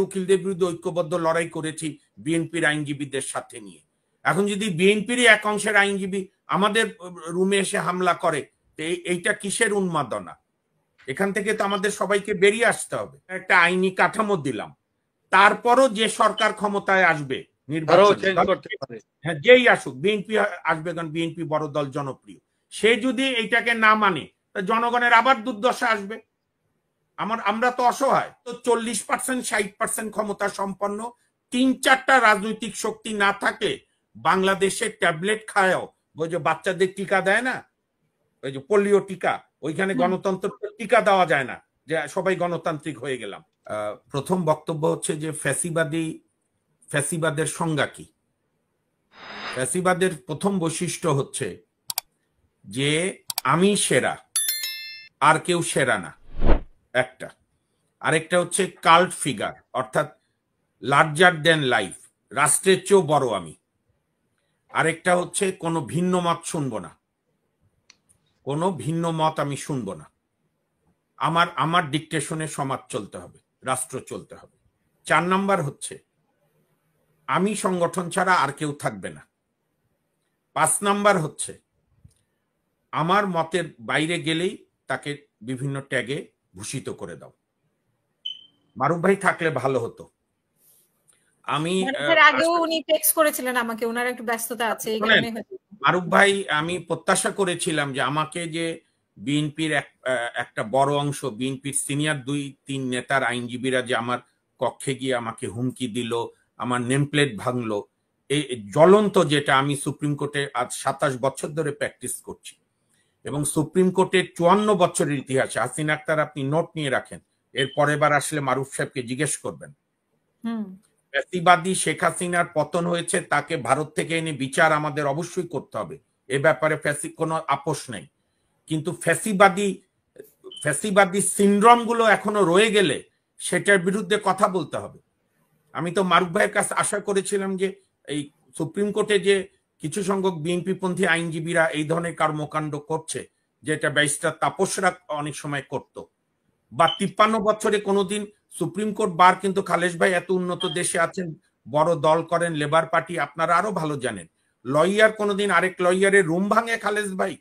উকিলদের বিরুদ্ধে ঐক্যবদ্ধ লড়াই করেছি বিএনপির আইনজীবীদের সাথে নিয়ে। এখন যদি বিএনপিরই এক অংশের আইনজীবী আমাদের রুমে এসে হামলা করে, এইটা কিসের উন্মাদনা? এখান থেকে তো আমাদের সবাইকে বেরিয়ে আসতে হবে। একটা আইনি কাঠামো দিলাম, তারপরও যে সরকার ক্ষমতায় আসবে হ্যাঁ যেই আসুক, বিএনপি আসবে, কারণ বিএনপি বড় দল, জনপ্রিয়, সে যদি এইটাকে না মানে জনগণের আবার দুর্দশা আসবে। আমরা তো অসহায়। তো 40% 60% ক্ষমতা সম্পন্ন 3-4টা রাজনৈতিক শক্তি না থাকে বাংলাদেশে ট্যাবলেট খায়ও, ওই যে বাচ্চাদের টিকা দেয় না, ওই যে পোলিও টিকা, ওইখানে গণতন্ত্র টিকা দেওয়া যায় না যে সবাই গণতান্ত্রিক হয়ে গেলাম। প্রথম বক্তব্য হচ্ছে যে ফ্যাসিবাদের সংজ্ঞা কি? ফ্যাসিবাদের প্রথম বৈশিষ্ট্য হচ্ছে যে আমি সেরা, আর কেউ সেরা না, একটা। আরেকটা হচ্ছে কাল্ট ফিগার, অর্থাৎ লার্জার দেন লাইফ, রাষ্ট্রের চেয়েও বড় আমি। আরেকটা হচ্ছে কোনো ভিন্ন মত শুনবো না, কোনো ভিন্ন মত আমি শুনবো না, আমার ডিকটেশনে সমাজ চলতে হবে, রাষ্ট্র চলতে হবে। 4 নাম্বার হচ্ছে আমি সংগঠন ছাড়া আর কেউ থাকবে না। 5 নাম্বার হচ্ছে আমার মতের বাইরে গেলেই তাকে বিভিন্ন ট্যাগে ভূষিত করে দাও। মারুফ ভাই থাকলে ভালো হতো। আমি আগেও উনি টেক্সট করেছিলেন আমাকে, ওনার একটু ব্যস্ততা আছে এই কারণে। মারুফ ভাই, আমি প্রত্যাশা করেছিলাম যে আমাকে যে বিএনপির একটা বড় অংশ, বিএনপির সিনিয়র 2-3 নেতার আইনজীবীরা যে আমার কক্ষে গিয়ে আমাকে হুমকি দিল, আমার নেমপ্লেট ভাঙলো, এই জ্বলন্ত, যেটা আমি সুপ্রিম কোর্টে আজ 27 বছর ধরে প্র্যাকটিস করছি, এবং সুপ্রিম কোর্টের 54 বছরের ইতিহাসে, হাসিনা আক্তার আপনি নোট নিয়ে রাখেন, এর পরের বার আসলে মারুফ সাহেবকে জিজ্ঞেস করবেন। ফ্যাসিবাদী শেখ হাসিনার পতন হয়েছে, তাকে ভারত থেকে এনে বিচার আমাদের অবশ্যই করতে হবে, এ ব্যাপারে কোনো আপোষ নেই। কিন্তু ফ্যাসিবাদী সিনড্রোম গুলো এখনো রয়ে গেলে সেটার বিরুদ্ধে কথা বলতে হবে। আমি তো মারুফ ভাইয়ের কাছে আশা করেছিলাম যে এই সুপ্রিম কোর্টে যে কিছু সংখ্যক বিএনপি পন্থী আইনজীবীরা এই ধরনের কর্মকাণ্ড করছে, যেটা ব্যারিস্টার তাপসরা অনেক সময় করত, বা 53 বছরে কোনোদিন সুপ্রিম কোর্ট বার, কিন্তু খালেশ ভাই এত উন্নত দেশে আছেন, বড় দল করেন, লেবার পার্টি, আপনারা আরো ভালো জানেন, লয়ার কোনোদিন আরেক লয়ারের রুম ভাঙে খালেশ ভাই?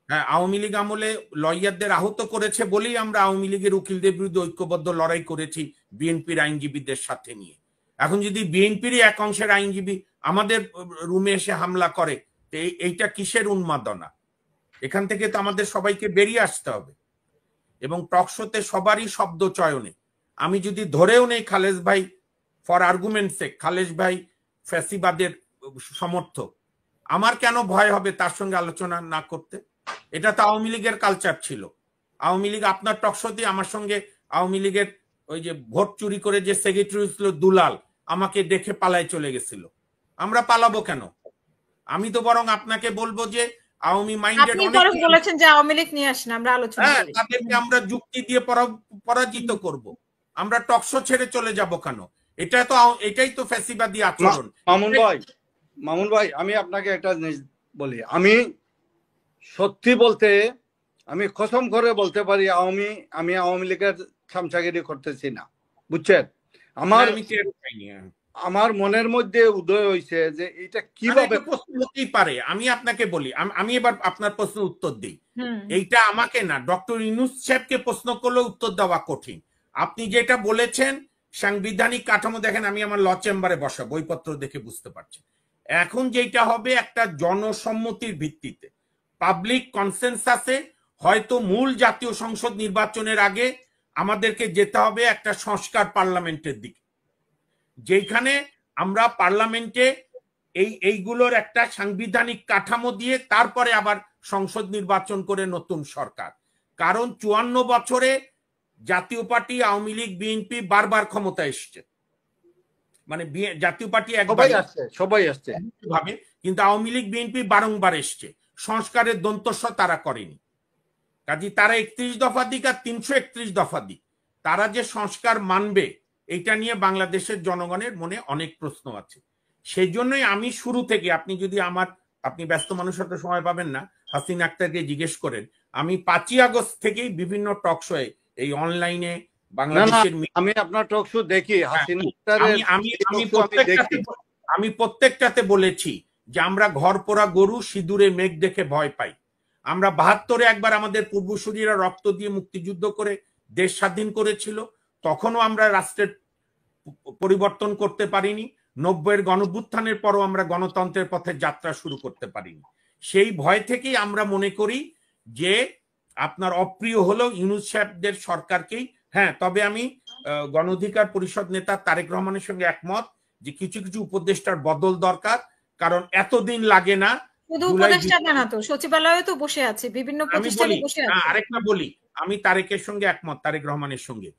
হ্যাঁ, আওয়ামী লীগ আমলে লয়ারদের আহত করেছে বলেই আমরা আওয়ামী লীগের উকিলদের বিরুদ্ধে ঐক্যবদ্ধ লড়াই করেছি বিএনপির আইনজীবীদের সাথে নিয়ে। এখন যদি বিএনপিরই এক অংশের আইনজীবী আমাদের রুমে এসে হামলা করে, এইটা কিসের উন্মাদনা? এখান থেকে তো আমাদের সবাইকে বেরিয়ে আসতে হবে। এবং টকশোতে সবারই শব্দ চয়নে আমি যদি ধরেও নেই খালেশ ভাই, ফর আর্গুমেন্ট সেক, খালেশ ভাই ফ্যাসিবাদের সমর্থক, আমার কেন ভয় হবে তার সঙ্গে আলোচনা না করতে? এটা তো আওয়ামী লীগের কালচার ছিল। আওয়ামী লীগ আপনার টকশোতে আমার সঙ্গে, আওয়ামী লীগের ওই যে ভোট চুরি করে যে সেক্রেটারি ছিল দুলাল, আমাকে দেখে পালায় চলে গেছিল। আমরা পালাবো কেন? আমি তো বরং আপনাকে বলবো যে আওয়ামী মাইন্ডেড অনেক বলেছেন যে আওয়ামী লীগ নিয়ে আসেন, আমরা আলোচনা করি, তাদেরকে আমরা যুক্তি দিয়ে পরাজিত করব। আমরা টকশো ছেড়ে চলে যাব কেন? এটাই তো ফ্যাসিবাদী আচরণ। মামুন ভাই, আমি আপনাকে একটা জিনিস বলি, আমি সত্যি বলতে, আমি কসম করে বলতে পারি, আমি আওয়ামী লীগের চামচাগিরি করতেছি না, বুঝছেন? আমার মনের মধ্যে উদয় হয়েছে যে এটা কিভাবে প্রশ্ন হতেই পারে। আমি আপনাকে বলি, আমি এবার আপনার প্রশ্নের উত্তর দিই। এইটা আমাকে না, ডক্টর ইউনূস সাহেবকে প্রশ্ন করলে উত্তর দেওয়া কঠিন। আপনি যেটা বলেছেন সাংবিধানিক কাঠামো, দেখেন আমি আমার ল চেম্বারে বসা, বইপত্র দেখে বুঝতে পারছি। এখন যেটা হবে একটা জনসম্মতির ভিত্তিতে, পাবলিক কনসেনসাসে, হয়তো মূল জাতীয় সংসদ নির্বাচনের আগে আমাদেরকে যেতে হবে একটা সংস্কার পার্লামেন্টের দিকে, যেখানে আমরা পার্লামেন্টে এইগুলোর একটা সাংবিধানিক কাঠামো দিয়ে তারপরে আবার সংসদ নির্বাচন করে নতুন সরকার। কারণ 54 বছরে জাতীয় পার্টি, আওয়ামী লীগ, বিএনপি বারবার ক্ষমতা এসছে, মানে জাতীয় পার্টি সবাই আসছে ভাবে, কিন্তু আওয়ামী লীগ বিএনপি বারংবার এসছে, সংস্কারের দন্তস্ব তারা করেনি। কাজে তারা 31 দফা দিক আর 331 দফা দিক, তারা যে সংস্কার মানবে এটা নিয়ে বাংলাদেশের জনগণের মনে অনেক প্রশ্ন আছে। সেই জন্যই আমি শুরু থেকে, আপনি ব্যস্ত মানুষের তো সময় পাবেন না, হাসিনা আক্তারকে জিজ্ঞেস করেন, আমি 5ই আগস্ট থেকেই বিভিন্ন টক শোয়ে এই অনলাইনে না না, বাংলাদেশের আমি আপনার টক শো দেখি, হাসিনা আমি প্রত্যেকটাতে বলেছি যে আমরা ঘর পোড়া গরু সিঁদুরে মেঘ দেখে ভয় পাই। আমরা ৭২-এ একবার আমাদের পূর্বসূরীরা রক্ত দিয়ে মুক্তিযুদ্ধ করে দেশ স্বাধীন করেছিল, তখনও আমরা রাষ্ট্রের পরিবর্তন করতে পারিনি। ৯০-এর গণভ্যুত্থানের পরও আমরা গণতন্ত্রের পথে যাত্রা শুরু করতে পারিনি। সেই ভয় থেকেই আমরা মনে করি যে আপনার অপ্রিয় হলো ইউনূস সাহেবদের সরকারকেই। হ্যাঁ, তবে আমি গণ অধিকার পরিষদ নেতা তারেক রহমানের সঙ্গে একমত যে কিছু কিছু উপদেষ্টার বদল দরকার, কারণ এতদিন লাগে না। শুধু উপদেষ্টা না তো, সচিবালয়ে তো বসে আছে, বিভিন্ন প্রতিষ্ঠানে বসে আছে। আরেকটা বলি, আমি তারেকের সঙ্গে একমত, তারেক রহমানের সঙ্গে।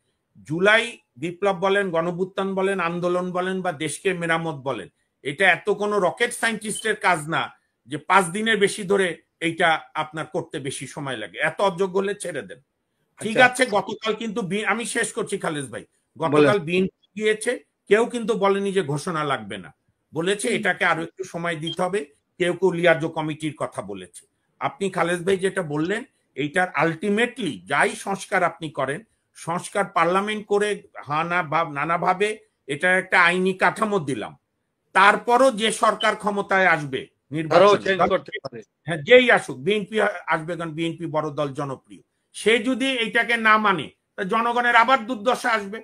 জুলাই বিপ্লব বলেন, গণভ্যুত্থান বলেন, আন্দোলন বলেন বা দেশকে মেরামত বলেন, এটা এত কোনো রকেট সায়েন্টিস্টের কাজ না যে ৫ দিনের বেশি ধরে এইটা আপনার করতে বেশি সময় লাগে। এত অযোগ্য হলে ছেড়ে দেন। ঠিক আছে, গতকাল কিন্তু আমি শেষ করছি খালেদ ভাই, গতকাল বিএনপি গিয়েছে, কেউ কিন্তু বলেনি যে ঘোষণা লাগবে না, বলেছে এটাকে আরো একটু সময় দিতে হবে। কেউ কেউ লিয়াজো কমিটির কথা বলেছে। আপনি খালেদ ভাই যেটা বললেন, এইটার আলটিমেটলি যাই সংস্কার আপনি করেন, সংস্কার পার্লামেন্ট করে নানাভাবে এটার একটা আইনি কাঠামো দিলাম, তারপরও যে সরকার ক্ষমতায় আসবে যেই আসুক, বিএনপি আসবে, কারণ বিএনপি বড় দল, জনপ্রিয়, সে যদি এইটাকে না মানে জনগণের আবার দুর্দশা আসবে।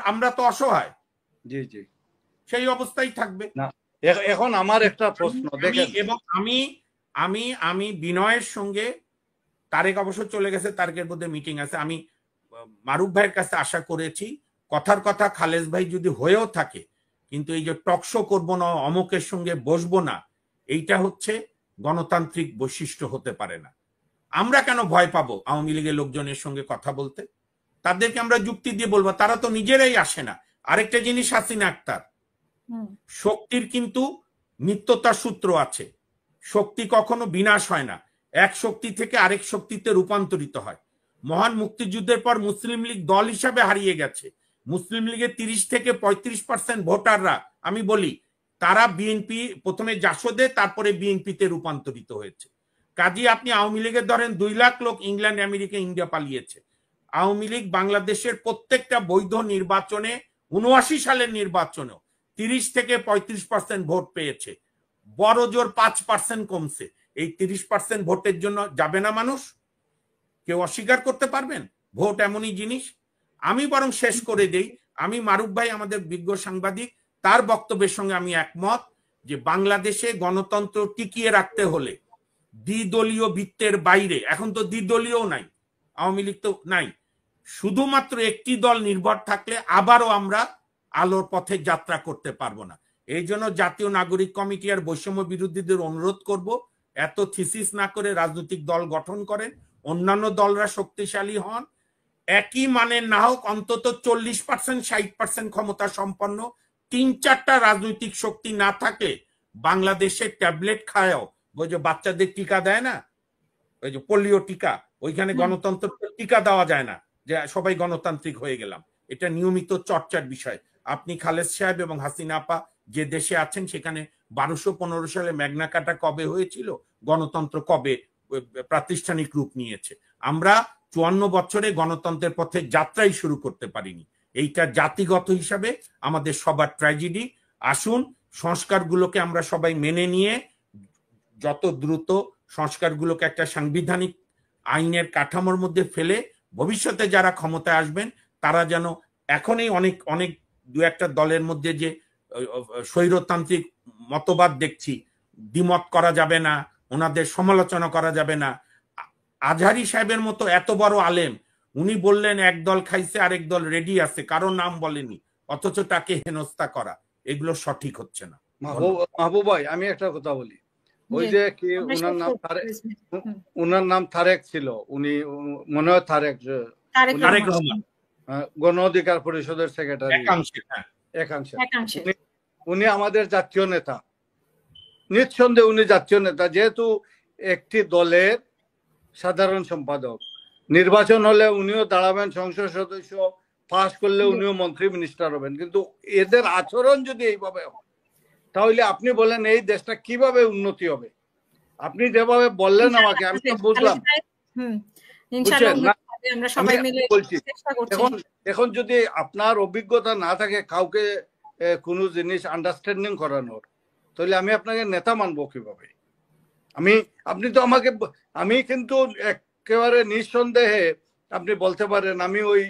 আমরা তো অসহায়, জি জি, সেই অবস্থায় থাকবে। এখন আমার একটা প্রশ্ন দেখেন, এবং আমি বিনয়ের সঙ্গে, তারেক অবশ্য চলে গেছে, তারেকের মধ্যে মিটিং আছে, আমি মারুফ ভাইয়ের কাছে আশা করেছি কথার কথা খালেদ ভাই যদি হয়েও থাকে, কিন্তু এই যে টকশো করবো না, অমুকের সঙ্গে বসবো না, এইটা হচ্ছে গণতান্ত্রিক বৈশিষ্ট্য হতে পারে না। আমরা কেন ভয় পাবো আওয়ামী লীগের লোকজনের সঙ্গে কথা বলতে? তাদেরকে আমরা যুক্তি দিয়ে বলবো, তারা তো নিজেরাই আসে না। আরেকটা জিনিস, হাসিনা আক্তার, শক্তির কিন্তু নিত্যতার সূত্র আছে। শক্তি কখনো বিনাশ হয় না, এক শক্তি থেকে আরেক শক্তিতে রূপান্তরিত হয়। মহান মুক্তিযুদ্ধের পর মুসলিম লীগ দল হিসাবে হারিয়ে গেছে। মুসলিম লীগের ৩০ থেকে ৩৫% ভোটাররা, আমি বলি, তারা বিএনপি প্রথমে জাসদে, তারপরে বিএনপিতে রূপান্তরিত হয়েছে। কাজী আপনি আওয়ামী লীগের ধরেন ২ লাখ লোক ইংল্যান্ড, আমেরিকা, ইন্ডিয়া পালিয়েছে। আওয়ামী লীগ বাংলাদেশের প্রত্যেকটা বৈধ নির্বাচনে, ৭৯ সালের নির্বাচনেও ৩০ থেকে ৩৫% ভোট পেয়েছে। বড় জোর ৫% কমছে। এই ৩০% ভোটের জন্য যাবে না মানুষ? কেউ অস্বীকার করতে পারবেন? ভোট এমনই জিনিস। আমি বরং শেষ করে দেই, আমি মারুফ ভাই আমাদের বিজ্ঞ সাংবাদিক, তার বক্তব্যের সঙ্গে আমি একমত যে বাংলাদেশে গণতন্ত্র টিকিয়ে রাখতে হলে দ্বিদলীয় বৃত্তের বাইরে, এখন তো দ্বিদলীয় নাই, আওয়ামী লীগ তো নাই, শুধুমাত্র একটি দল নির্ভর থাকলে আবারও আমরা আলোর পথে যাত্রা করতে পারবো না। এই জন্য জাতীয় নাগরিক কমিটি আর বৈষম্য বিরোধীদের অনুরোধ করব, এত থিসিস না করে রাজনৈতিক দল গঠন করেন, অন্যান্য দলরা শক্তিশালী হন, একই মানের না হোক, অন্তত 40% 60% ক্ষমতা সম্পন্ন ৩-৪টা রাজনৈতিক শক্তি না থাকলে বাংলাদেশে ট্যাবলেট খায়ও, ওই যে বাচ্চাদের টিকা দেয় না, ওই যে পোলিও টিকা, ওইখানে গণতন্ত্র টিকা দেওয়া যায় না যে সবাই গণতান্ত্রিক হয়ে গেলাম। এটা নিয়মিত চর্চার বিষয়। আপনি খালেদ সাহেব এবং হাসিনা আপা যে দেশে আছেন, সেখানে ১২১৫ সালে ম্যাগনা কার্টা কবে হয়েছিল, গণতন্ত্র কবে প্রাতিষ্ঠানিক রূপ নিয়েছে। আমরা ৫৪ বছরে গণতন্ত্রের পথে যাত্রাই শুরু করতে পারিনি। এইটা জাতিগত হিসাবে আমাদের সবার ট্র্যাজেডি। আসুন সংস্কারগুলোকে আমরা সবাই মেনে নিয়ে যত দ্রুত সংস্কারগুলোকে একটা সাংবিধানিক আইনের কাঠামোর মধ্যে ফেলে ভবিষ্যতে যারা ক্ষমতায় আসবেন তারা যেন, এখনই অনেক দু একটা দলের মধ্যে যে স্বৈরতান্ত্রিক মতবাদ দেখছি, দ্বিমত করা যাবে না, ওনাদের সমালোচনা করা যাবে না। আজহারি সাহেবের মতো এত বড় আলেম, উনি বললেন এক দল খাইছে আরেক দল রেডি আছে, কারো নাম বলেনি, অথচ তাকে হেনস্থা করা, এগুলো সঠিক হচ্ছে না। মাহবুব ভাই, আমি একটা কথা বলি, ওই যে কি উনার নাম তারেক ছিল, উনি মনে হয় তারেক রহমান, গণ অধিকার পরিষদের সেক্রেটারি একাংশে। উনি আমাদের জাতীয় নেতা, নিঃসন্দেহে উনি জাতীয় নেতা। যেহেতু একটি দলের সাধারণ সম্পাদক, নির্বাচন হলে উনিও দাঁড়াবেন, সংসদ সদস্য পাস করলে উনিও মন্ত্রী মিনিস্টার হবেন। কিন্তু এদের আচরণ যদি এইভাবে হয়, তাহলে আপনি বলেন এই দেশটা কিভাবে উন্নতি হবে? আপনি যেভাবে বললেন আমাকে, আমি তো বুঝলাম, বুঝছেন না, আমরা সবাই মিলে বলছি চেষ্টা করছি। এখন যদি আপনার অভিজ্ঞতা না থাকে কাউকে কোনো জিনিস আন্ডারস্ট্যান্ডিং করানোর, তাহলে আমি আপনাকে নেতা মানবো কিভাবে? আপনি তো আমাকে আমি কিন্তু একেবারে নিঃসন্দেহে আপনি বলতে পারেন আমি ওই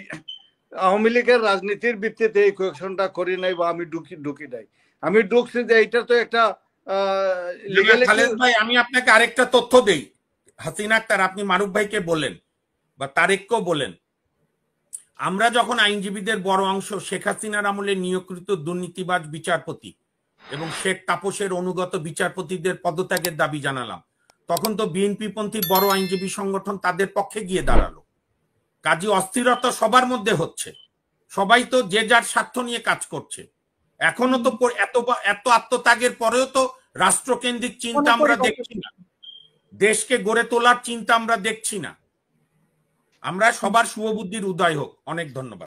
আওয়ামী লীগের রাজনীতির ভিত্তিতে এই কোয়েকশনটা করি নাই বা আমি ঢুকি নাই। আমি ঢুকছি যে এটা তো একটা খালেদ ভাই, আমি আপনাকে আরেকটা তথ্য দেই। হাসিনা আক্তার, আপনি মারুফ ভাইকে বলেন বা তারেককেও বলেন, আমরা যখন আইনজীবীদের বড় অংশ শেখ হাসিনার আমলে নিয়োগকৃত দুর্নীতিবাজ বিচারপতি এবং শেখ তাপসের অনুগত বিচারপতিদের পদত্যাগের দাবি জানালাম, তখন তো বিএনপি পন্থী বড় আইনজীবী সংগঠন তাদের পক্ষে গিয়ে দাঁড়ালো। কাজী অস্থিরতা সবার মধ্যে হচ্ছে, সবাই তো যে যার স্বার্থ নিয়ে কাজ করছে। এখনো তো এত আত্মত্যাগের পরেও তো রাষ্ট্রকেন্দ্রিক চিন্তা আমরা দেখছি না, দেশকে গড়ে তোলার চিন্তা আমরা দেখছি না। আমরা সবার শুভবুদ্ধির উদয় হোক। অনেক ধন্যবাদ।